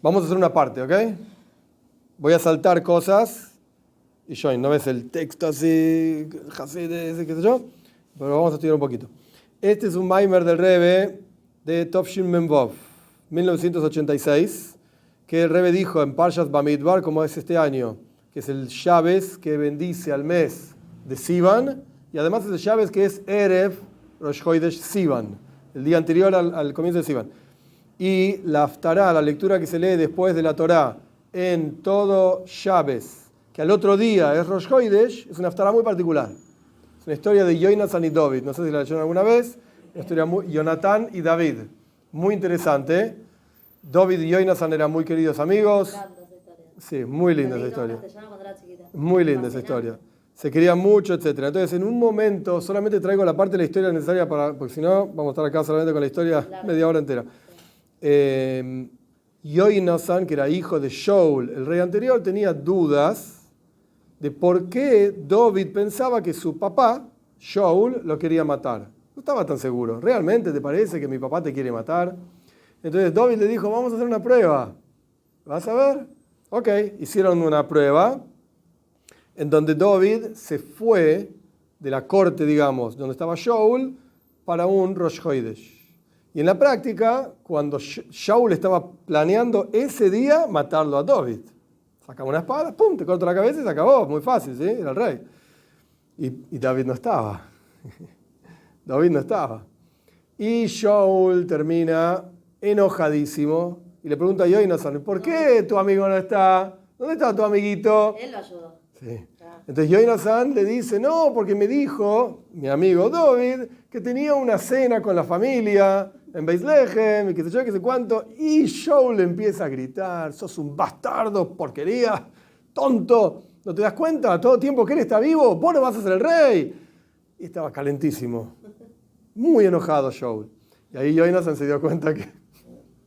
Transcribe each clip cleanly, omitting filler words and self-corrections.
Vamos a hacer una parte, ¿ok? Voy a saltar cosas. Y yo, no ves el texto así, qué sé yo, pero vamos a estudiar un poquito. Este es un Maimer del Rebbe de Tovshin Memvov, 1986, que el Rebbe dijo en Parshat Bamidbar, como es este año, que es el Shabes que bendice al mes de Sivan, y además es el Shabes que es Erev Rosh Chodesh Sivan, el día anterior al comienzo de Sivan. Y la Haftará, la lectura que se lee después de la Torá en todo Shabes, que al otro día es Rosh Chodesh, es una haftará muy particular. Es una historia de Yoinatan y David. No sé si la leyeron alguna vez. Una historia muy Jonatán y David. Muy interesante. David y Yoinatan eran muy queridos amigos. Sí, muy linda esa historia. Muy linda esa historia. Se querían mucho, etc. Entonces, en un momento, solamente traigo la parte de la historia necesaria porque si no, vamos a estar acá solamente con la historia media hora entera. Yoinatan, que era hijo de Shaul, el rey anterior, tenía dudas de por qué David pensaba que su papá, Shaul, lo quería matar. No estaba tan seguro. ¿Realmente te parece que mi papá te quiere matar? Entonces David le dijo, vamos a hacer una prueba. ¿Vas a ver? Ok, hicieron una prueba en donde David se fue de la corte, digamos, donde estaba Shaul, para un Rosh Chodesh. Y en la práctica, cuando Shaul estaba planeando ese día matarlo a David, sacaba una espada, pum, te corta la cabeza y se acabó. Muy fácil, ¿sí? Era el rey. Y David no estaba. David no estaba. Y Shaul termina enojadísimo y le pregunta a Yoinatan, ¿por qué tu amigo no está? ¿Dónde está tu amiguito? Él lo ayudó. Sí. Entonces Yoinatan le dice, no, porque me dijo mi amigo David que tenía una cena con la familia en Beis Lehem y qué sé yo, qué sé cuánto. Y Shaul le empieza a gritar, sos un bastardo, porquería, tonto. ¿No te das cuenta? Todo tiempo que él está vivo, vos no vas a ser el rey. Y estaba calentísimo. Muy enojado Shaul. Y ahí Yoinatan se dio cuenta que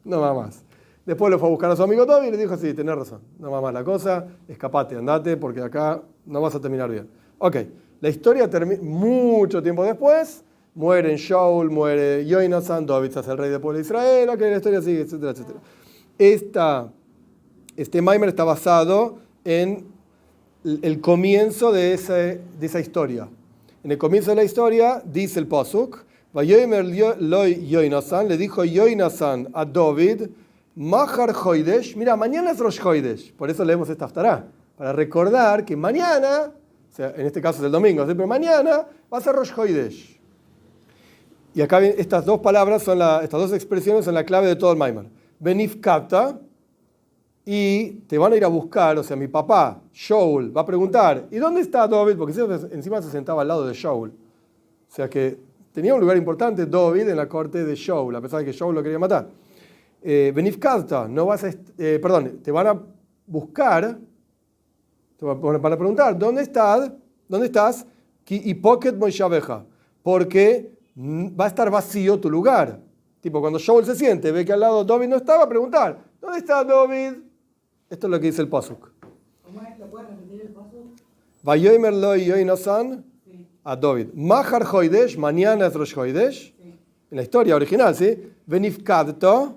no va más. Después lo fue a buscar a su amigo David y le dijo, sí, tenés razón, no va más la cosa, escapate, andate, porque acá no vas a terminar bien. Ok, la historia termina mucho tiempo después, muere Shaul, muere Yoinatan, David se hace el rey del pueblo de Israel, ok, la historia sigue, etcétera, etcétera. Este Maimer está basado en el comienzo de esa historia. En el comienzo de la historia dice el Pasuk, Vayomer loy Yoinatan, le dijo Yoinatan a David, Mahar Chodesh, mira, mañana es Rosh Chodesh, por eso leemos esta haftará, para recordar que mañana, o sea, en este caso es el domingo, pero mañana va a ser Rosh Chodesh. Y acá estas dos palabras, estas dos expresiones son la clave de todo el Maimer. Benif Kapta, y te van a ir a buscar, o sea, mi papá, Shaul, va a preguntar, ¿y dónde está David? Porque encima se sentaba al lado de Shaul. O sea que tenía un lugar importante David en la corte de Shaul, a pesar de que Shaul lo quería matar. Benif Kapta, no vas a, te van a buscar, te van a preguntar, ¿dónde estás? Y pocket Moishabeja, porque va a estar vacío tu lugar. Tipo, cuando Shaul se siente, ve que al lado David no estaba, a preguntar, ¿dónde está David? Esto es lo que dice el Pasuk. ¿Cómo es? ¿Lo puedes repetir el Pasuk? Vayomer lo Yoinatan a David. Mahar Chodesh, mañana es Rosh Chodesh. En la historia original, ¿sí? Benif Kapta,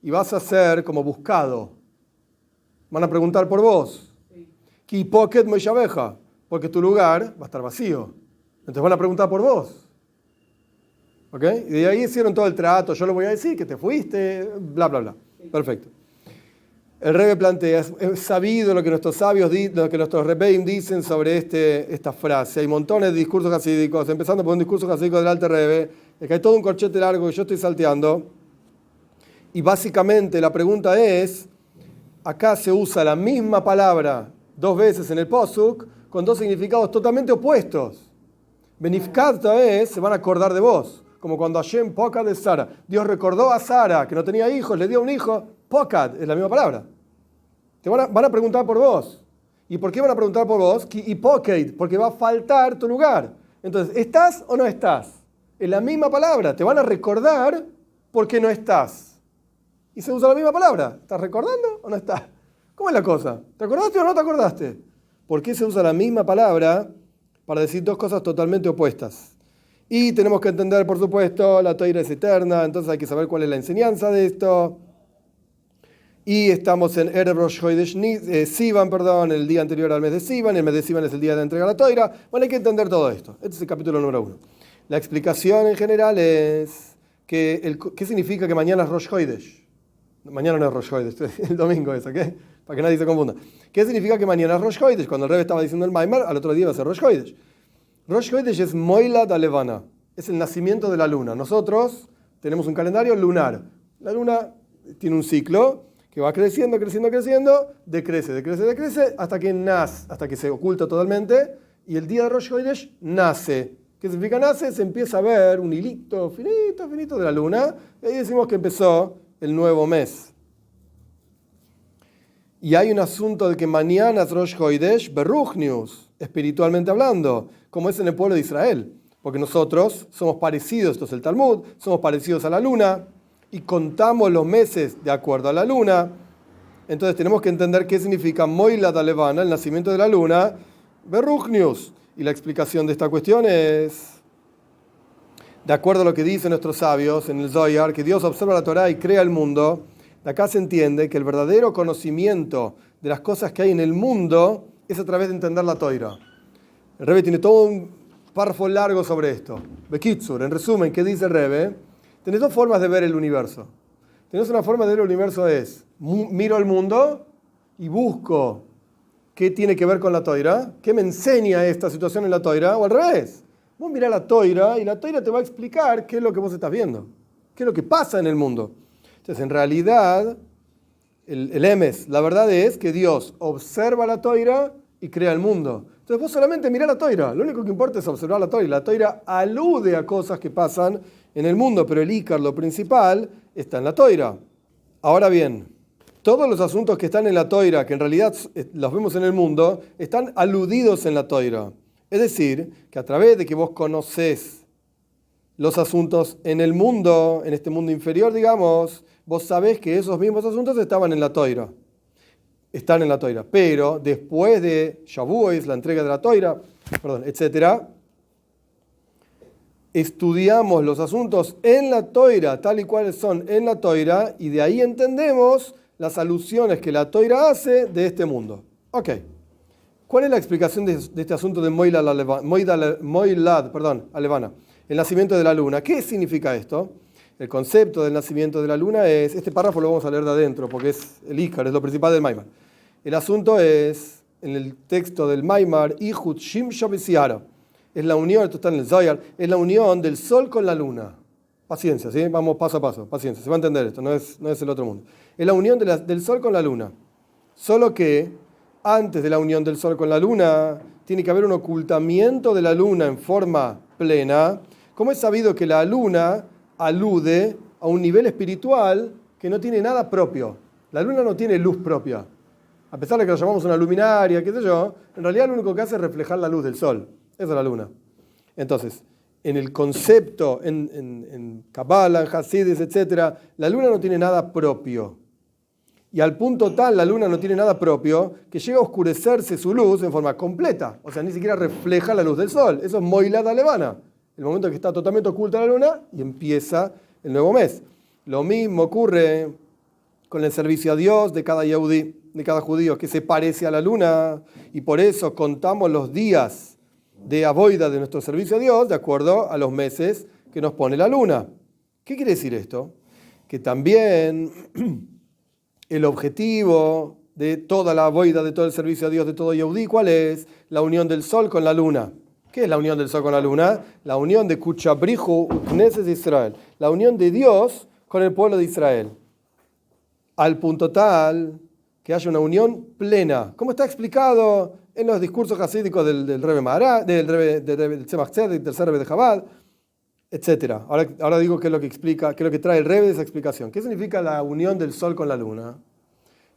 y vas a ser como buscado. Van a preguntar por vos. Ki pocket Moishabeja, porque tu lugar va a estar vacío. Entonces van a preguntar por vos. ¿Ok? Y de ahí hicieron todo el trato. Yo le voy a decir que te fuiste, bla, bla, bla. Perfecto. El Rebbe plantea, es sabido lo que nuestros sabios, lo que nuestros Rebbeim dicen sobre esta frase. Hay montones de discursos hasídicos, empezando por un discurso hasídico del Alter Rebbe, es que hay todo un corchete largo que yo estoy salteando. Y básicamente la pregunta es, acá se usa la misma palabra dos veces en el Pasuk con dos significados totalmente opuestos. Benifkata se van a acordar de vos, como cuando Hashem Pokad de Sara. Dios recordó a Sara que no tenía hijos, le dio un hijo. Pokad es la misma palabra. Te van a preguntar por vos. ¿Y por qué van a preguntar por vos? Y Pokad, porque va a faltar tu lugar. Entonces, ¿estás o no estás? Es la misma palabra. Te van a recordar por qué no estás. Y se usa la misma palabra. ¿Estás recordando o no estás? ¿Cómo es la cosa? ¿Te acordaste o no te acordaste? ¿Por qué se usa la misma palabra para decir dos cosas totalmente opuestas? Y tenemos que entender, por supuesto, la Toira es eterna, entonces hay que saber cuál es la enseñanza de esto. Y estamos en Erev Rosh Chodesh Sivan, el día anterior al mes de Sivan. El mes de Sivan es el día de entrega a la Toira. Bueno, hay que entender todo esto. Este es el capítulo número 1. La explicación en general es que ¿qué significa que mañana es Rosh Chodesh? Mañana no es Rosh Chodesh, el domingo es, ¿ok? Para que nadie se confunda. ¿Qué significa que mañana es Rosh Chodesh? Cuando el Rebbe estaba diciendo el Maimar, al otro día va a ser Rosh Chodesh. Rosh Chodesh es Moilad Alevana, es el nacimiento de la luna. Nosotros tenemos un calendario lunar. La luna tiene un ciclo que va creciendo, decrece, hasta que nace, hasta que se oculta totalmente, y el día de Rosh Chodesh nace. ¿Qué significa nace? Se empieza a ver un hilito finito de la luna, y ahí decimos que empezó el nuevo mes. Y hay un asunto de que mañana es Rosh Chodesh Beruchnius, espiritualmente hablando, como es en el pueblo de Israel, porque nosotros somos parecidos, esto es el Talmud, somos parecidos a la luna, y contamos los meses de acuerdo a la luna. Entonces tenemos que entender qué significa Moilad Alevana, el nacimiento de la luna, Beruchnius. Y la explicación de esta cuestión es, de acuerdo a lo que dicen nuestros sabios en el Zohar, que Dios observa la Torá y crea el mundo. De acá se entiende que el verdadero conocimiento de las cosas que hay en el mundo es a través de entender la Torá. El Rebbe tiene todo un párrafo largo sobre esto. Bekitsur, en resumen, ¿qué dice el Rebbe? Tenés dos formas de ver el universo. Tenés una forma de ver el universo es, miro el mundo y busco qué tiene que ver con la Torá, qué me enseña esta situación en la Torá, o al revés. Vos mirás la Torá y la Torá te va a explicar qué es lo que vos estás viendo, qué es lo que pasa en el mundo. Entonces, en realidad, el emes, la verdad es que Dios observa la Torá y crea el mundo. Entonces vos solamente mirá la Torá, lo único que importa es observar la Torá. La Torá alude a cosas que pasan en el mundo, pero el ícar, lo principal, está en la Torá. Ahora bien, todos los asuntos que están en la Torá, que en realidad los vemos en el mundo, están aludidos en la Torá. Es decir, que a través de que vos conocés los asuntos en el mundo, en este mundo inferior, digamos, vos sabés que esos mismos asuntos estaban en la Torá. Están en la Torá. Pero después de Shavuos, la entrega de la Torá, etc., estudiamos los asuntos en la Torá, tal y cuales son en la Torá, y de ahí entendemos las alusiones que la Torá hace de este mundo. Ok. ¿Cuál es la explicación de este asunto de Moilad Alevana? El nacimiento de la luna. ¿Qué significa esto? El concepto del nacimiento de la luna es, este párrafo lo vamos a leer de adentro, porque es el Ícar, es lo principal del Maimar. El asunto es, en el texto del Maimar, Ihud Shimsho B'Siara. Es la unión, esto está en el Zohar, es la unión del sol con la luna. Paciencia, ¿sí? Vamos paso a paso, paciencia, se va a entender esto, no es el otro mundo. Es la unión del sol con la luna. Solo que antes de la unión del sol con la luna, tiene que haber un ocultamiento de la luna en forma plena. Como es sabido que la luna alude a un nivel espiritual que no tiene nada propio. La luna no tiene luz propia. A pesar de que lo llamamos una luminaria, qué sé yo, en realidad lo único que hace es reflejar la luz del sol. Esa es la luna. Entonces, en el concepto, en Kabbalah, en Hasidis, etc., la luna no tiene nada propio. Y al punto tal, la luna no tiene nada propio, que llega a oscurecerse su luz en forma completa. O sea, ni siquiera refleja la luz del sol. Eso es Moilad Alevana. El momento en que está totalmente oculta la luna y empieza el nuevo mes. Lo mismo ocurre con el servicio a Dios de cada Yehudí, de cada judío, que se parece a la luna. Y por eso contamos los días de avoida de nuestro servicio a Dios de acuerdo a los meses que nos pone la luna. ¿Qué quiere decir esto? Que también el objetivo de toda la avoida, de todo el servicio a Dios, de todo Yehudí, ¿cuál es? La unión del sol con la luna. ¿Qué es la unión del sol con la luna? La unión de Kuchabrihu Knesset Israel. La unión de Dios con el pueblo de Israel. Al punto tal que haya una unión plena. ¿Cómo está explicado en los discursos hasídicos del Rebbe Maharaj, del Tzemach Tzedek, del Rebbe de Chabad, etcétera? Ahora digo qué es lo que explica, qué es lo que trae el Rebbe de esa explicación. ¿Qué significa la unión del sol con la luna?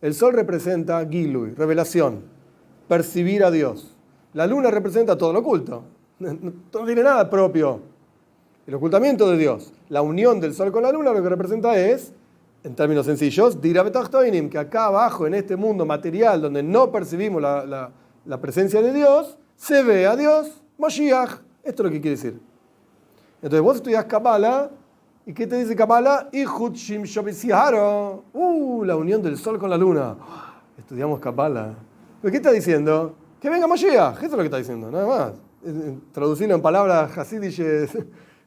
El sol representa Gilui, revelación, percibir a Dios. La luna representa todo lo oculto. No tiene nada propio. El ocultamiento de Dios. La unión del sol con la luna lo que representa es, en términos sencillos, Dira Betachtoinim, que acá abajo, en este mundo material, donde no percibimos la presencia de Dios, se ve a Dios, Moshiach. Esto es lo que quiere decir. Entonces vos estudiás Kabbalah ¿Y qué te dice Kabbalah? Ihud Shimsho B'Siharo. La unión del sol con la luna. Estudiamos Kabbalah. ¿Pero qué está diciendo? Que venga Mashiach. Eso es lo que está diciendo, nada más. Traducirlo en palabras hasidishes,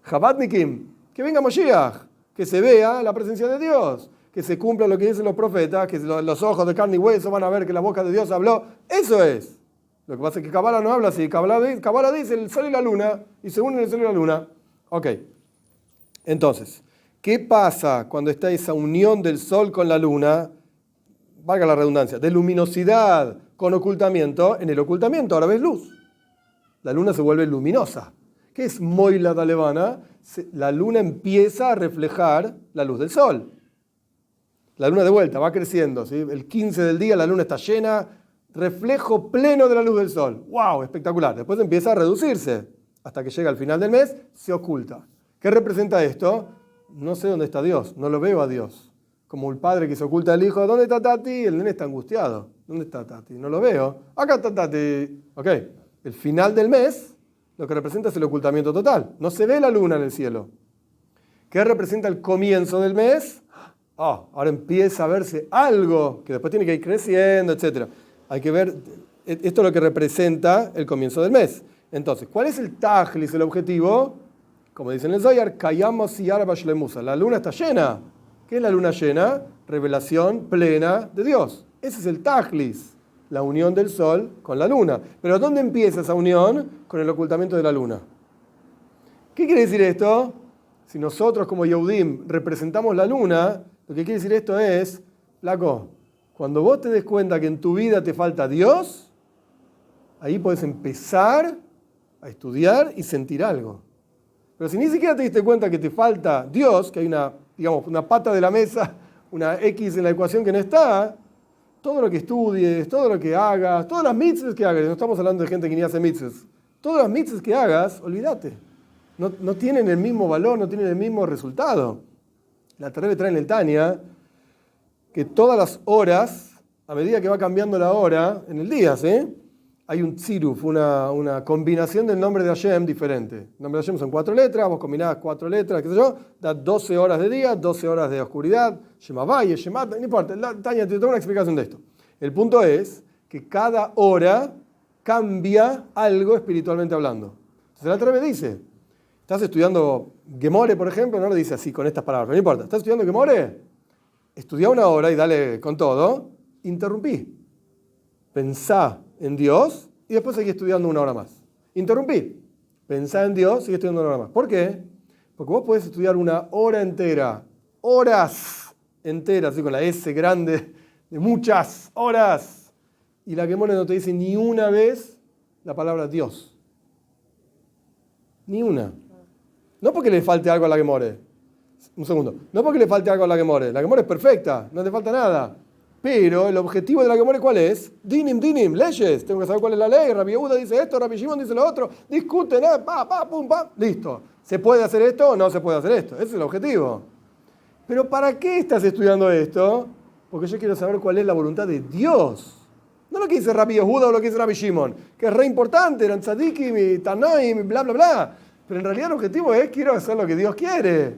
Chabadnikim. Que venga Mashiach. Que se vea la presencia de Dios. Que se cumpla lo que dicen los profetas. Que los ojos de carne y hueso van a ver que la boca de Dios habló. Eso es. Lo que pasa es que Kabbalah no habla así. Kabbalah dice el sol y la luna. Y se unen el sol y la luna. Ok. Entonces, ¿qué pasa cuando está esa unión del sol con la luna? Valga la redundancia, de luminosidad con ocultamiento. En el ocultamiento ahora ves luz. La luna se vuelve luminosa. ¿Qué es Moila Dalevana? La luna empieza a reflejar la luz del sol. La luna de vuelta va creciendo, ¿sí? El 15 del día la luna está llena, reflejo pleno de la luz del sol. ¡Wow! Espectacular. Después empieza a reducirse. Hasta que llega al final del mes, se oculta. ¿Qué representa esto? No sé dónde está Dios, no lo veo a Dios. Como el padre que se oculta al hijo, ¿dónde está Tati? El nene está angustiado. ¿Dónde está Tati? No lo veo. Acá está Tati. Ok, el final del mes lo que representa es el ocultamiento total. No se ve la luna en el cielo. ¿Qué representa el comienzo del mes? Ahora empieza a verse algo que después tiene que ir creciendo, etc. Hay que ver, esto es lo que representa el comienzo del mes. Entonces, ¿cuál es el tajlis, el objetivo? Como dice en el Zohar, Kayamos y Arba Shlemusa. La luna está llena. ¿Qué es la luna llena? Revelación plena de Dios. Ese es el tajlis, la unión del sol con la luna. Pero ¿dónde empieza esa unión? Con el ocultamiento de la luna. ¿Qué quiere decir esto? Si nosotros como Yehudim representamos la luna, lo que quiere decir esto es, flaco, cuando vos te des cuenta que en tu vida te falta Dios, ahí podés empezar a estudiar y sentir algo. Pero si ni siquiera te diste cuenta que te falta Dios, que hay una pata de la mesa, una X en la ecuación que no está, todo lo que estudies, todo lo que hagas, todas las mitzvahs que hagas, no estamos hablando de gente que ni hace mitzvahs, todas las mitzvahs que hagas, olvídate. No tienen el mismo valor, no tienen el mismo resultado. La Terebe trae en el Tania que todas las horas, a medida que va cambiando la hora, en el día, ¿sí? Hay un tziruf, una combinación del nombre de Hashem diferente. El nombre de Hashem son 4 letras, vos combinás 4 letras, qué sé yo, da 12 horas de día, 12 horas de oscuridad, Shemavaye, Shemat, no importa, Tania te da una explicación de esto. El punto es que cada hora cambia algo espiritualmente hablando. Entonces la Terebe dice, estás estudiando Gemore, por ejemplo, no lo dice así con estas palabras, pero no importa, estás estudiando Gemore, estudia una hora y dale con todo, interrumpí. Pensá en Dios y después seguí estudiando una hora más. Interrumpí. Pensá en Dios y seguí estudiando una hora más. ¿Por qué? Porque vos podés estudiar una hora entera, horas enteras, así con la S grande, de muchas horas, y la Gemore no te dice ni una vez la palabra Dios. Ni una. No porque le falte algo a la Gemore. Un segundo. No porque le falte algo a la Gemore. La Gemore es perfecta, no te falta nada. Pero el objetivo de la Gemore, ¿cuál es? Dinim, leyes. Tengo que saber cuál es la ley. Rabbi Yehuda dice esto, Rabbi Shimon dice lo otro. Discuten, pum, pam. Listo. ¿Se puede hacer esto o no se puede hacer esto? Ese es el objetivo. Pero ¿para qué estás estudiando esto? Porque yo quiero saber cuál es la voluntad de Dios. No lo que dice Rabbi Yehuda o lo que dice Rabbi Shimon, que es re importante, eran tzadikim y tanoim y bla, bla, bla. Pero en realidad el objetivo es, quiero hacer lo que Dios quiere.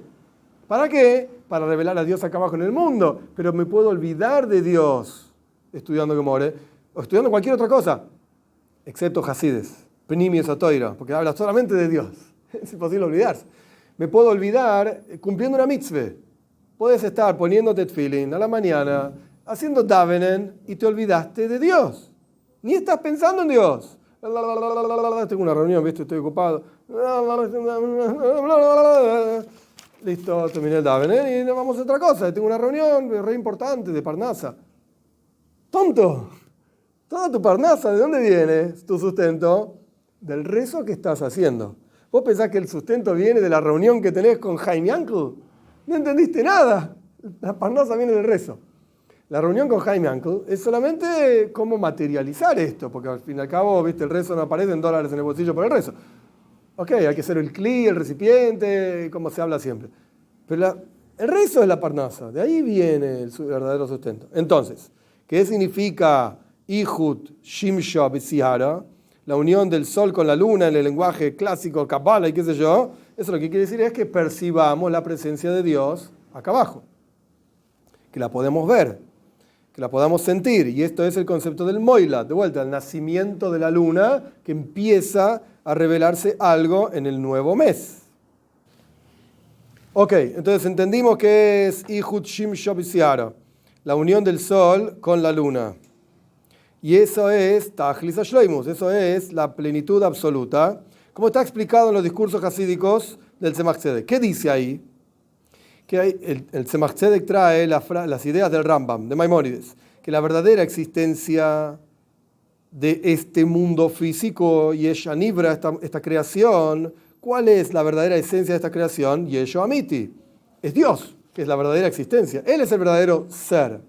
¿Para qué? Para revelar a Dios acá abajo en el mundo. Pero me puedo olvidar de Dios estudiando Gemore o estudiando cualquier otra cosa, excepto Hasides, Pnimi Esatoira, porque habla solamente de Dios. Es imposible olvidarse. Me puedo olvidar cumpliendo una mitzvah. Puedes estar poniéndote tefilin a la mañana, haciendo davenen y te olvidaste de Dios. Ni estás pensando en Dios. Tengo una reunión, ¿viste? Estoy ocupado. Listo, terminé el daven, y nos vamos a otra cosa. Tengo una reunión re importante de Parnasa. ¡Tonto! Toda tu Parnasa, ¿de dónde viene tu sustento? Del rezo que estás haciendo. ¿Vos pensás que el sustento viene de la reunión que tenés con Jaime Uncle? No entendiste nada. La Parnasa viene del rezo. La reunión con Jaime Uncle es solamente cómo materializar esto, porque al fin y al cabo, ¿viste? El rezo no aparece en dólares en el bolsillo por el rezo. Ok, hay que ser el cli, el recipiente, como se habla siempre. Pero el rezo es la parnasa, de ahí viene el verdadero sustento. Entonces, ¿qué significa Ihud Shimsha B'Sihara? La unión del sol con la luna en el lenguaje clásico, Kabbalah y qué sé yo. Eso lo que quiere decir es que percibamos la presencia de Dios acá abajo, que la podemos ver, que la podamos sentir. Y esto es el concepto del Moilad, de vuelta, el nacimiento de la luna, que empieza a revelarse algo en el nuevo mes. Ok, entonces entendimos que es Ihud Shimshon B'Siara, la unión del sol con la luna. Y eso es Tachlis HaShleimus, eso es la plenitud absoluta, como está explicado en los discursos hasídicos del Tzemach Tzedek. ¿Qué dice ahí? Que el Tzemach Tzedek trae las ideas del Rambam, de Maimónides, que la verdadera existencia de este mundo físico, Yesh Anivra, esta creación, ¿cuál es la verdadera esencia de esta creación? Yeshu Amiti, es Dios, que es la verdadera existencia. Él es el verdadero ser.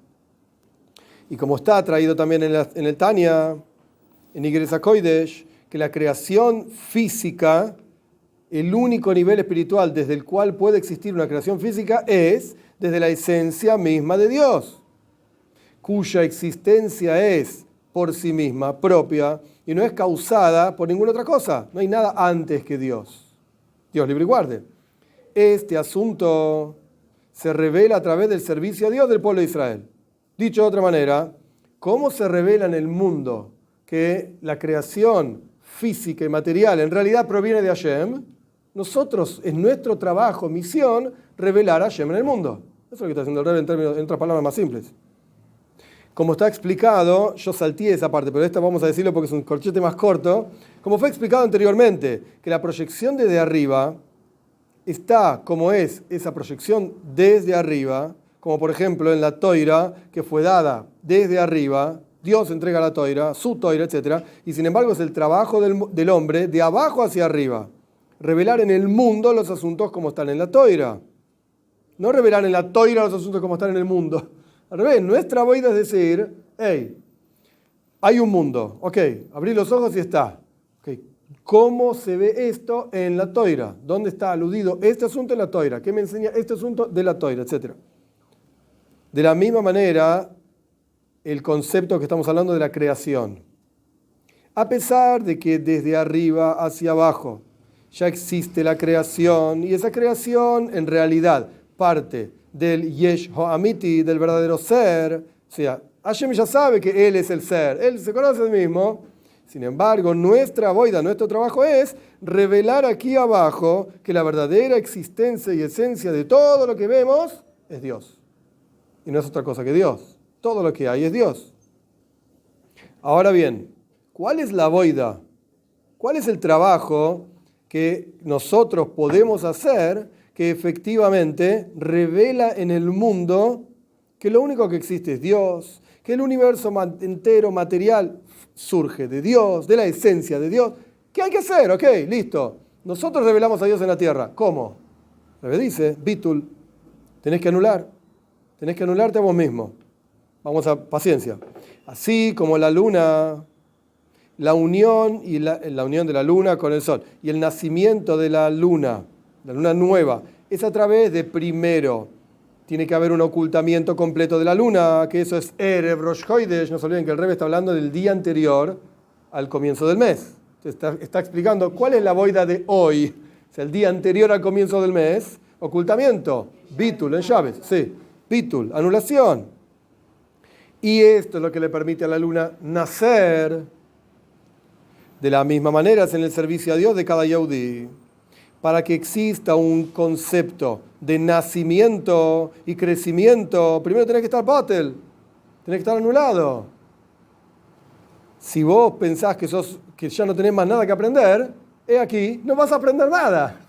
Y como está traído también en el Tanya, en Igres HaKodesh, que la creación física, el único nivel espiritual desde el cual puede existir una creación física es desde la esencia misma de Dios, cuya existencia es por sí misma, propia, y no es causada por ninguna otra cosa. No hay nada antes que Dios. Dios libre y guarde. Este asunto se revela a través del servicio a Dios del pueblo de Israel. Dicho de otra manera, ¿cómo se revela en el mundo que la creación física y material en realidad proviene de Hashem? Nosotros, es nuestro trabajo, misión, revelar a Hashem en el mundo. Eso es lo que está haciendo el Rebbe en otras palabras más simples. Como está explicado, yo salté esa parte, pero esta vamos a decirlo porque es un corchete más corto. Como fue explicado anteriormente, que la proyección desde arriba está como es esa proyección desde arriba, como por ejemplo en la Toira, que fue dada desde arriba, Dios entrega la Toira, su Toira, etc. Y sin embargo es el trabajo del hombre de abajo hacia arriba. Revelar en el mundo los asuntos como están en la Toira. No revelar en la Toira los asuntos como están en el mundo. Al revés, nuestra boida es decir, hey, hay un mundo, ok, abrí los ojos y está. Okay. ¿Cómo se ve esto en la Toira? ¿Dónde está aludido este asunto en la Toira? ¿Qué me enseña este asunto de la Toira, etcétera? De la misma manera, el concepto que estamos hablando de la creación. A pesar de que desde arriba hacia abajo ya existe la creación, y esa creación en realidad parte del Yesh Ho'amiti, del verdadero ser, o sea, Hashem ya sabe que Él es el ser, Él se conoce a sí mismo. Sin embargo, nuestra boida, nuestro trabajo es revelar aquí abajo que la verdadera existencia y esencia de todo lo que vemos es Dios. Y no es otra cosa que Dios. Todo lo que hay es Dios. Ahora bien, ¿cuál es la boida? ¿Cuál es el trabajo que nosotros podemos hacer que efectivamente revela en el mundo que lo único que existe es Dios, que el universo entero material surge de Dios, de la esencia de Dios? ¿Qué hay que hacer? Ok, listo. Nosotros revelamos a Dios en la tierra. ¿Cómo? Le dice, Bitul, tenés que anularte a vos mismo. Vamos a paciencia. Así como la luna, la unión de la luna con el sol y el nacimiento de la luna nueva, es a través de primero. Tiene que haber un ocultamiento completo de la luna, que eso es Erev Rosh Chodesh. No se olviden que el Rebbe está hablando del día anterior al comienzo del mes. Está explicando cuál es la boida de hoy. O sea, el día anterior al comienzo del mes, ocultamiento, bitul en llaves, sí, bitul, anulación. Y esto es lo que le permite a la luna nacer. De la misma manera es en el servicio a Dios de cada Yehudi. Para que exista un concepto de nacimiento y crecimiento, primero tenés que estar batel, tenés que estar anulado. Si vos pensás que ya no tenés más nada que aprender, aquí no vas a aprender nada.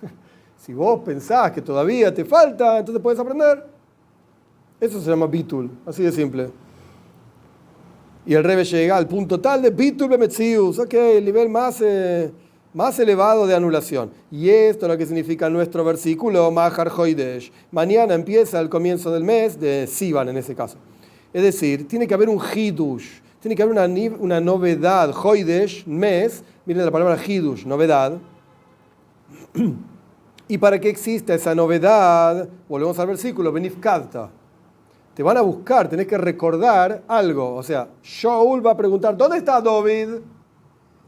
Si vos pensás que todavía te falta, entonces puedes aprender. Eso se llama bitul, así de simple. Y el Rebbe llega al punto tal de bitul bemetzius, ok, el nivel más elevado de anulación. Y esto es lo que significa nuestro versículo, Mahar Hoidesh. Mañana empieza el comienzo del mes de Sivan en ese caso. Es decir, tiene que haber un Hidush, tiene que haber una novedad. Hoidesh, mes, miren la palabra Hidush, novedad. Y para que exista esa novedad, volvemos al versículo, Benifkadta. Te van a buscar, tenés que recordar algo. O sea, Shaul va a preguntar, ¿dónde está David?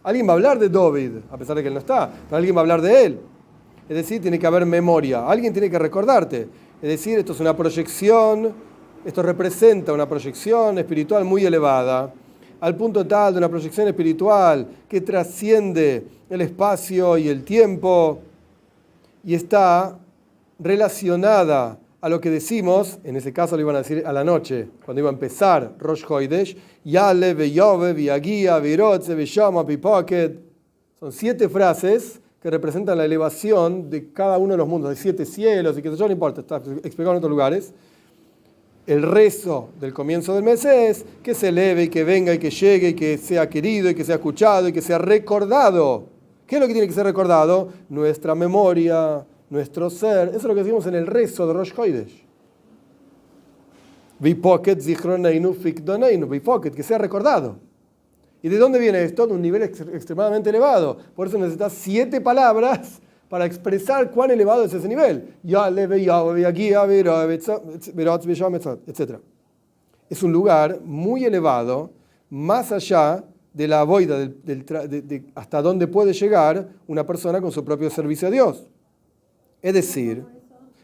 Alguien va a hablar de David, a pesar de que él no está, pero alguien va a hablar de él. Es decir, tiene que haber memoria. Alguien tiene que recordarte. Es decir, esto es una proyección, esto representa una proyección espiritual muy elevada, al punto tal de una proyección espiritual que trasciende el espacio y el tiempo y está relacionada a lo que decimos, en ese caso lo iban a decir a la noche, cuando iba a empezar Rosh Chodesh, Yale, Veyove, Viagia, Virotze, Veyama, Pipocket. Son 7 frases que representan la elevación de cada uno de los mundos, de 7 cielos y que eso no importa, está explicado en otros lugares. El rezo del comienzo del mes es que se eleve y que venga y que llegue y que sea querido y que sea escuchado y que sea recordado. ¿Qué es lo que tiene que ser recordado? Nuestra memoria, nuestro ser. Eso es lo que decimos en el rezo de Rosh Chodesh. Vipoket zichroneinu fikdoneinu. Vipoket, que sea recordado. ¿Y de dónde viene esto? De un nivel extremadamente elevado. Por eso necesitas 7 palabras para expresar cuán elevado es ese nivel. Etc. Es un lugar muy elevado, más allá de la boida, hasta donde puede llegar una persona con su propio servicio a Dios. Es decir,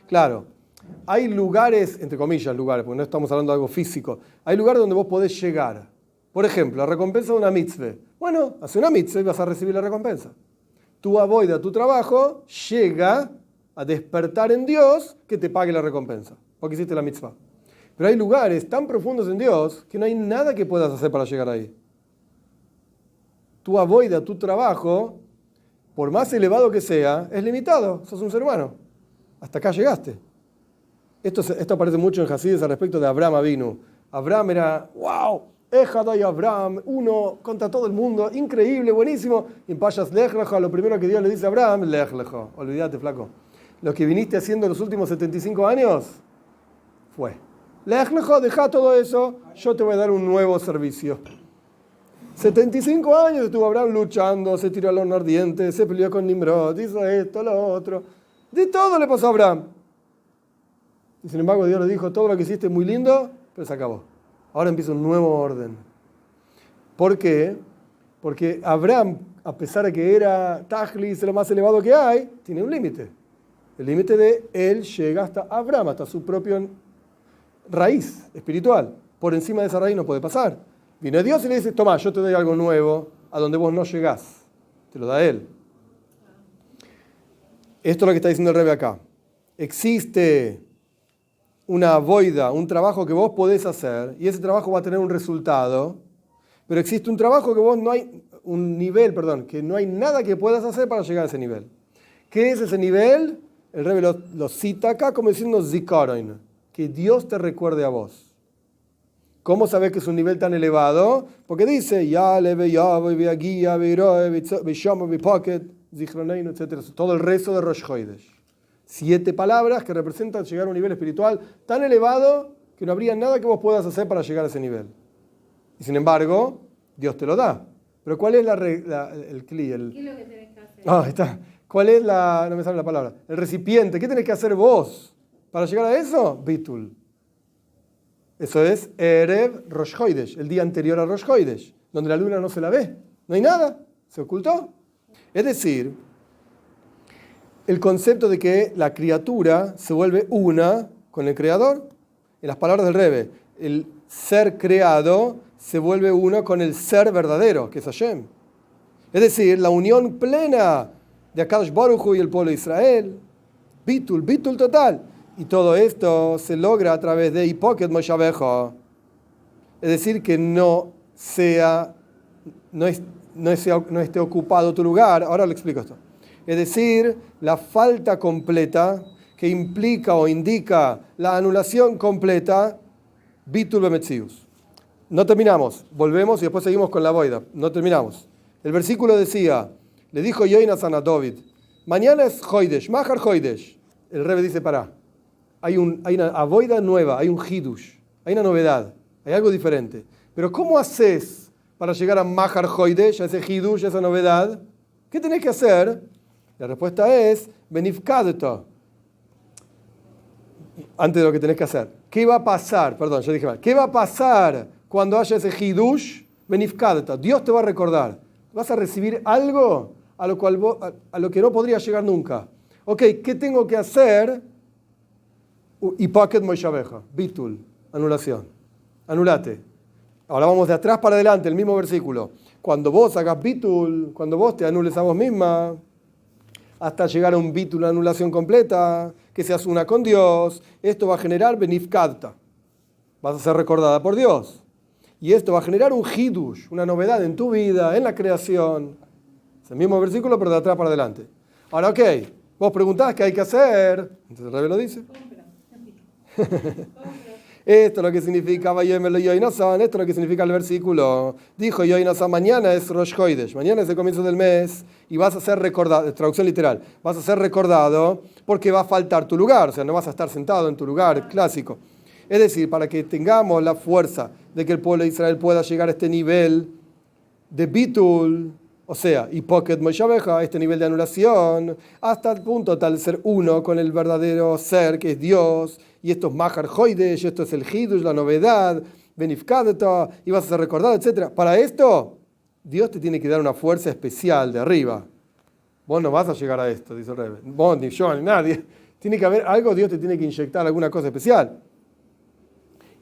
claro, hay lugares, entre comillas lugares, porque no estamos hablando de algo físico, hay lugares donde vos podés llegar. Por ejemplo, la recompensa de una mitzvah. Bueno, hace una mitzvah y vas a recibir la recompensa. Tu avoida, tu trabajo, llega a despertar en Dios que te pague la recompensa, porque hiciste la mitzvah. Pero hay lugares tan profundos en Dios que no hay nada que puedas hacer para llegar ahí. Tu avoida, tu trabajo, por más elevado que sea, es limitado. Sos un ser humano. Hasta acá llegaste. Esto aparece mucho en Hasidus al respecto de Abraham Avinu. Abraham era, wow, Ejadai Abraham, uno contra todo el mundo, increíble, buenísimo. Y en Payas Lech Lecha, lo primero que Dios le dice a Abraham, Lech Lecha, olvídate, flaco. Lo que viniste haciendo los últimos 75 años fue, Lech Lecha, deja todo eso, yo te voy a dar un nuevo servicio. 75 años estuvo Abraham luchando, se tiró al horno ardiente, se peleó con Nimrod, hizo esto, lo otro. De todo le pasó a Abraham. Y sin embargo Dios le dijo, todo lo que hiciste es muy lindo, pero se acabó. Ahora empieza un nuevo orden. ¿Por qué? Porque Abraham, a pesar de que era Tajlis, lo más elevado que hay, tiene un límite. El límite de él llega hasta Abraham, hasta su propia raíz espiritual. Por encima de esa raíz no puede pasar. Viene Dios y le dice, toma, yo te doy algo nuevo a donde vos no llegás. Te lo da Él. Esto es lo que está diciendo el Rebbe acá. Existe una avoida, un trabajo que vos podés hacer y ese trabajo va a tener un resultado, pero existe un trabajo que vos no hay, un nivel, perdón, que no hay nada que puedas hacer para llegar a ese nivel. ¿Qué es ese nivel? El Rebbe lo cita acá como diciendo zikaron, que Dios te recuerde a vos. ¿Cómo sabes que es un nivel tan elevado? Porque dice, etc. Todo el rezo de Rosh Chodesh. 7 palabras que representan llegar a un nivel espiritual tan elevado que no habría nada que vos puedas hacer para llegar a ese nivel. Y sin embargo, Dios te lo da. Pero ¿cuál es el cli? ¿Qué es lo que tenés que hacer? Ahí está. ¿Cuál es no me sale la palabra? El recipiente. ¿Qué tenés que hacer vos para llegar a eso? Bitul. Eso es Erev Rosh Chodesh, el día anterior a Rosh Chodesh, donde la luna no se la ve. No hay nada. Se ocultó. Es decir, el concepto de que la criatura se vuelve una con el Creador. En las palabras del Rebbe, el ser creado se vuelve uno con el ser verdadero, que es Hashem. Es decir, la unión plena de Akadosh Baruj Hu y el pueblo de Israel. Bitul total. Y todo esto se logra a través de Hipoket Moshavejo. Es decir, que no esté ocupado tu lugar. Ahora le explico esto. Es decir, la falta completa que implica o indica la anulación completa, Bitul Bemetzius. No terminamos, volvemos y después seguimos con la boida. No terminamos. El versículo decía, le dijo Yonasan a David, mañana es Chodesh, Mahar Chodesh. El Rebbe dice, pará, hay una avoida nueva, hay un hidush, hay una novedad, hay algo diferente. Pero ¿cómo haces para llegar a Mahar Chodesh, a ese hidush, a esa novedad? ¿Qué tenés que hacer? La respuesta es, Benifkadeto. Antes de lo que tenés que hacer. ¿Qué va a pasar? Perdón, yo dije mal. ¿Qué va a pasar cuando haya ese hidush? Benifkadeto. Dios te va a recordar. Vas a recibir algo a lo que no podrías llegar nunca. Ok, ¿qué tengo que hacer? Ipaket moishabeja, bitul, anulación. Anulate. Ahora vamos de atrás para adelante, el mismo versículo. Cuando vos hagas bitul, cuando vos te anules a vos misma, hasta llegar a un bitul, una anulación completa, que seas una con Dios, esto va a generar benifkadta. Vas a ser recordada por Dios. Y esto va a generar un hidush, una novedad en tu vida, en la creación. Es el mismo versículo, pero de atrás para adelante. Ahora, ok, vos preguntás qué hay que hacer. Entonces el Rebbe lo dice. Esto es lo que significa Vayomer lo Yoinasan, esto es lo que significa el versículo. Dijo Yoinasan, mañana es Rosh Chodesh, mañana es el comienzo del mes y vas a ser recordado, traducción literal, vas a ser recordado porque va a faltar tu lugar, o sea, no vas a estar sentado en tu lugar clásico. Es decir, para que tengamos la fuerza de que el pueblo de Israel pueda llegar a este nivel de bitul, o sea, Ipoket Moishabeja, a este nivel de anulación, hasta el punto tal de ser uno con el verdadero ser, que es Dios, y esto es Mahar Hoidesh, esto es el Hidush, la novedad, Benifkadeta, y vas a ser recordado, etc. Para esto, Dios te tiene que dar una fuerza especial de arriba. Vos no vas a llegar a esto, dice el Rebbe. Vos, ni yo, ni nadie. Tiene que haber algo, Dios te tiene que inyectar alguna cosa especial.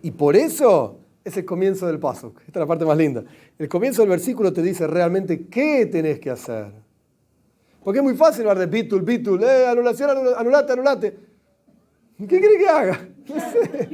Y por eso es el comienzo del pasuk. Esta es la parte más linda. El comienzo del versículo te dice realmente qué tenés que hacer. Porque es muy fácil hablar de bitul, anulación, anulate. ¿Qué crees que haga? No sé.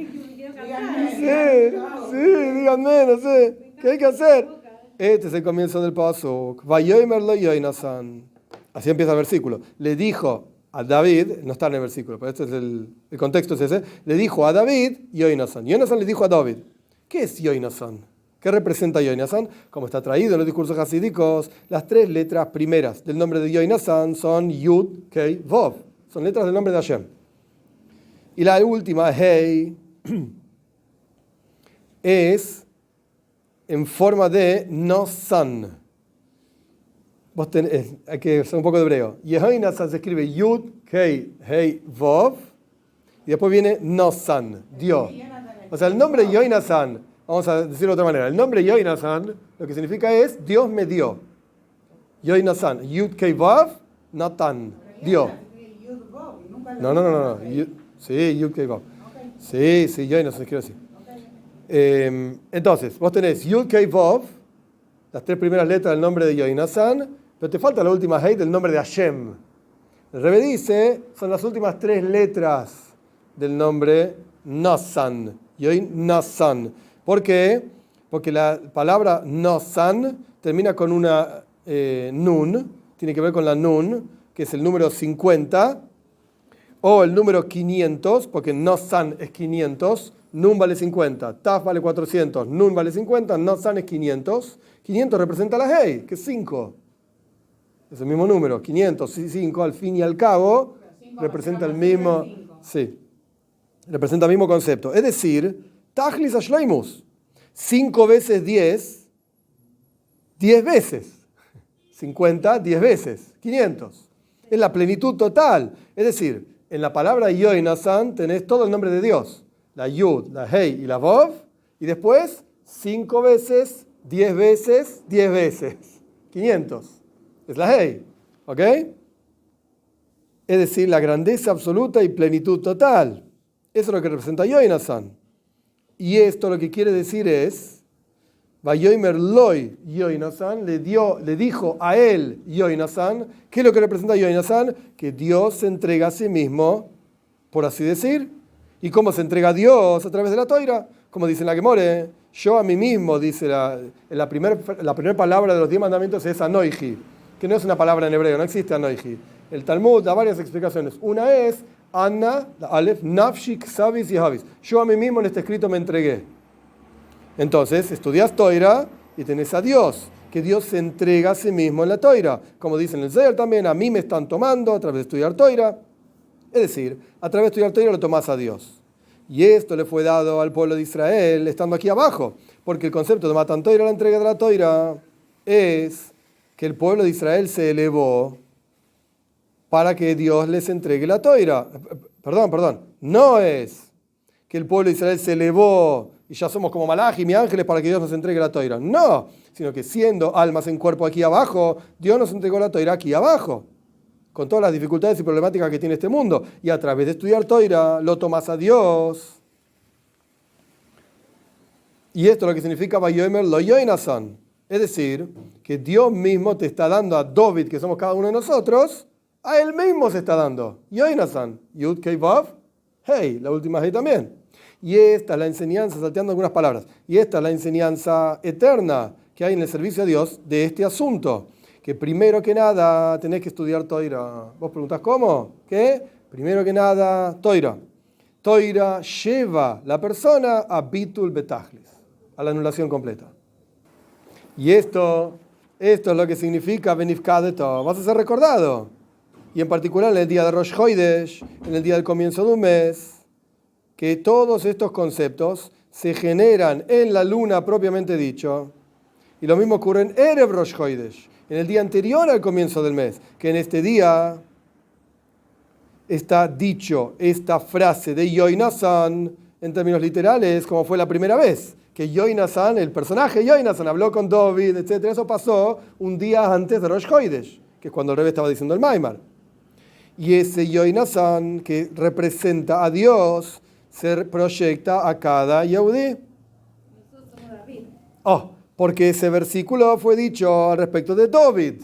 Sí, díganme, no sé. ¿Qué hay que hacer? Este es el comienzo del pasuk. Vayomer lo Yoinasan. Así empieza el versículo. Le dijo a David, no está en el versículo, pero este es el contexto es ese. Le dijo a David Yoinasan. Yoinasan le dijo a David. ¿Qué es Yoinasan? ¿Qué representa Yoinasan? Como está traído en los discursos hasídicos, las tres letras primeras del nombre de Yoinasan son Yud, Kei, Vov. Son letras del nombre de Hashem. Y la última, Hei, es en forma de Nosan. Hay que ser un poco de hebreo. Yoinasan se escribe Yud, Kei, Hei, Vov. Y después viene Nosan, Dios. O sea, el nombre Yoinasan, vamos a decirlo de otra manera, el nombre Yoinasan lo que significa es Dios me dio. Yoinasan, Yud Kei Vav, Natan, dio. No. Sí, Yud Kei Vav. Sí, Yoinasan quiero decir. Entonces, vos tenés Yud Kei Vav, las tres primeras letras del nombre de Yoinasan, pero te falta la última Hei del nombre de Hashem. El Rebbe dice, son las últimas tres letras del nombre Nosan. Yoinasan. ¿Por qué? Porque la palabra Nosan termina con una nun, tiene que ver con la nun, que es el número 50, o el número 500, porque Nosan es 500, nun vale 50, Taf vale 400, nun vale 50, Nosan es 500. 500 representa la Hei, que es 5. Es el mismo número, 505 al fin y al cabo representa el mismo, sí, representa el mismo concepto. Es decir, Tachlis Ashleimus, 5 veces 10, 10 veces. 50, 10 veces. 500. Es la plenitud total. Es decir, en la palabra Yoinasan tenés todo el nombre de Dios. La Yud, la Hei y la Vov. Y después, 5 veces, 10 veces, 10 veces. 500. Es la Hei. ¿Ok? Es decir, la grandeza absoluta y plenitud total. Eso es lo que representa Yoinasan. Y esto lo que quiere decir es, Vayomer loy Yoinasan, le dijo a él Yoinasan, ¿qué es lo que representa Yoinasan? Que Dios se entrega a sí mismo, por así decir. ¿Y cómo se entrega a Dios? A través de la Toira. Como dice en la Gemore, yo a mí mismo, dice la primera palabra de los 10 mandamientos es Anoiji, que no es una palabra en hebreo, no existe Anoiji. El Talmud da varias explicaciones. Una es Anna, la Aleph, Nafshik, Savis y Havis. Yo a mí mismo en este escrito me entregué. Entonces, estudias Toira y tenés a Dios, que Dios se entrega a sí mismo en la Toira. Como dice en el Zohar también, a mí me están tomando a través de estudiar Toira. Es decir, a través de estudiar Toira lo tomás a Dios. Y esto le fue dado al pueblo de Israel estando aquí abajo, porque el concepto de Matan Toira, la entrega de la Toira, es que el pueblo de Israel se elevó para que Dios les entregue la Toira. Perdón. No es que el pueblo de Israel se elevó y ya somos como Malachim y ángeles para que Dios nos entregue la Toira. No, sino que siendo almas en cuerpo aquí abajo, Dios nos entregó la Toira aquí abajo. con todas las dificultades y problemáticas que tiene este mundo. Y a través de estudiar Toira, lo tomas a Dios. Y esto es lo que significa Vayomer lo yoinasan. Es decir, que Dios mismo te está dando a David, que somos cada uno de nosotros, a él mismo se está dando. Yoinasan. Yud Kei Vav. Hey, la última hey también. Y esta es la enseñanza, salteando algunas palabras, y esta es la enseñanza eterna que hay en el servicio a Dios de este asunto. Que primero que nada tenés que estudiar Toira. Vos preguntás, ¿cómo? ¿Qué? Primero que nada, Toira. Toira lleva la persona a Bitul Betachlis, a la anulación completa. Y esto es lo que significa Benifkadeto. Vas a ser recordado. Y en particular en el día de Rosh Chodesh, en el día del comienzo de un mes, que todos estos conceptos se generan en la luna propiamente dicho. Y lo mismo ocurre en Erev Rosh Chodesh, en el día anterior al comienzo del mes, que en este día está dicho esta frase de Yoinasan en términos literales, como fue la primera vez, que Yoinasan, el personaje Yoinasan, habló con David, etc. Eso pasó un día antes de Rosh Chodesh, que es cuando el Rebbe estaba diciendo el Maimar. Y ese Yoinasan, que representa a Dios, se proyecta a cada Yehudí. Porque ese versículo fue dicho al respecto de David.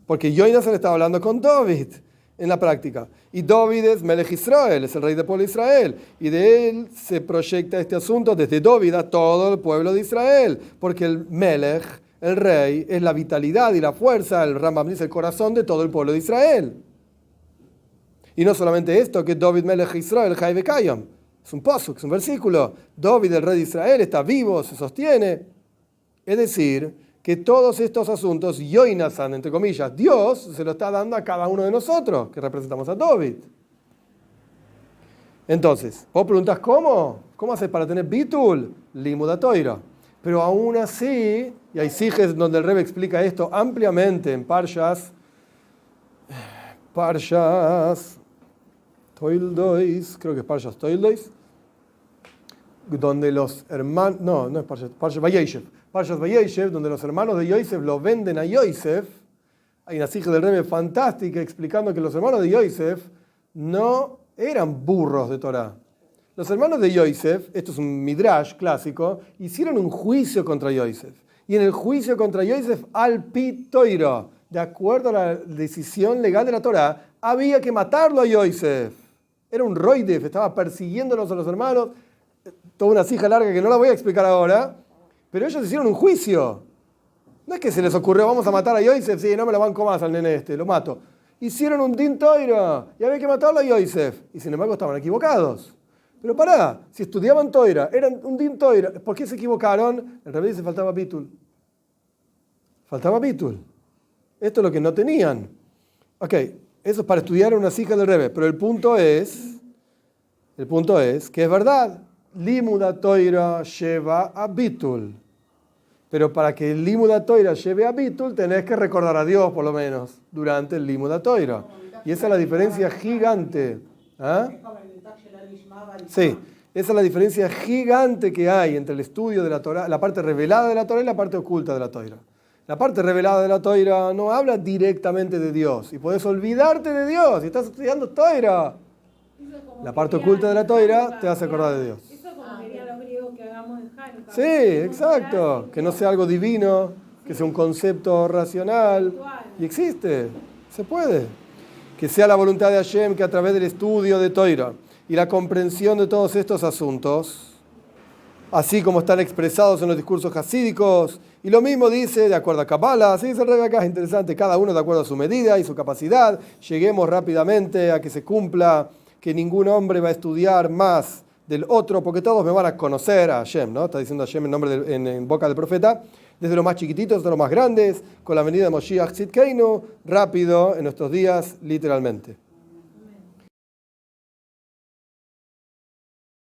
Porque Yoinasan estaba hablando con David en la práctica. Y David es Melech Israel, es el rey del pueblo de Israel. Y de él se proyecta este asunto desde David a todo el pueblo de Israel. Porque el Melech, el rey, es la vitalidad y la fuerza, el Rambam dice el corazón de todo el pueblo de Israel. Y no solamente esto, que David Melech Israel, Chai Vekayam. Es un pasuk, es un versículo. David, el rey de Israel, está vivo, se sostiene. Es decir, que todos estos asuntos, Yoinasan, entre comillas, Dios se lo está dando a cada uno de nosotros, que representamos a David. Entonces, vos preguntás, ¿cómo? ¿Cómo haces para tener Bitul? Limuda Toira. Pero aún así, y hay sijes donde el Rebbe explica esto ampliamente en Parshas Toildois, creo que es Parshas Toildois, donde los hermanos, no es Parshas Vayeshev, donde los hermanos de Yosef lo venden a Yosef. Hay una sija del Rebbe fantástica explicando que los hermanos de Yosef no eran burros de Torah. Los hermanos de Yosef, esto es un midrash clásico, hicieron un juicio contra Yosef. Y en el juicio contra Yosef, al pi Toira, de acuerdo a la decisión legal de la Torah, había que matarlo a Yosef. Era un roidef, estaba persiguiéndolos a los hermanos. Toda una sija larga que no la voy a explicar ahora. Pero ellos hicieron un juicio. No es que se les ocurrió, vamos a matar a Yosef, sí, no me lo banco más al nene este, lo mato. Hicieron un din Toira y había que matarlo a Yosef. Y sin embargo estaban equivocados. Pero pará, si estudiaban Toira, eran un din Toira, ¿por qué se equivocaron? En realidad se faltaba Bitul. Faltaba Bitul. Esto es lo que no tenían. Ok, eso es para estudiar una sija del Rebbe, pero el punto es que es verdad. Limuda Toira lleva a Bitul. Pero para que el Limuda Toira lleve a Bitul, tenés que recordar a Dios, por lo menos, durante el Limuda Toira. Y esa es la diferencia gigante. ¿Ah? Sí, esa es la diferencia gigante que hay entre el estudio de la Torah, la parte revelada de la Torah y la parte oculta de la Torah. La parte revelada de la Torah no habla directamente de Dios. Y podés olvidarte de Dios si estás estudiando Torah. La parte oculta de la Torah te hace acordar de Dios. Sí, exacto. Que no sea algo divino, que sea un concepto racional. Y existe, se puede. Que sea la voluntad de Hashem que a través del estudio de Torah y la comprensión de todos estos asuntos, así como están expresados en los discursos hasídicos, y lo mismo dice de acuerdo a Kabbalah, así dice el Rebbe acá, es interesante, cada uno de acuerdo a su medida y su capacidad, lleguemos rápidamente a que se cumpla, que ningún hombre va a estudiar más del otro, porque todos me van a conocer a Hashem, ¿no? Está diciendo Hashem en boca del profeta, desde los más chiquititos hasta los más grandes, con la venida de Moshiach Tzidkeinu, rápido en nuestros días, literalmente.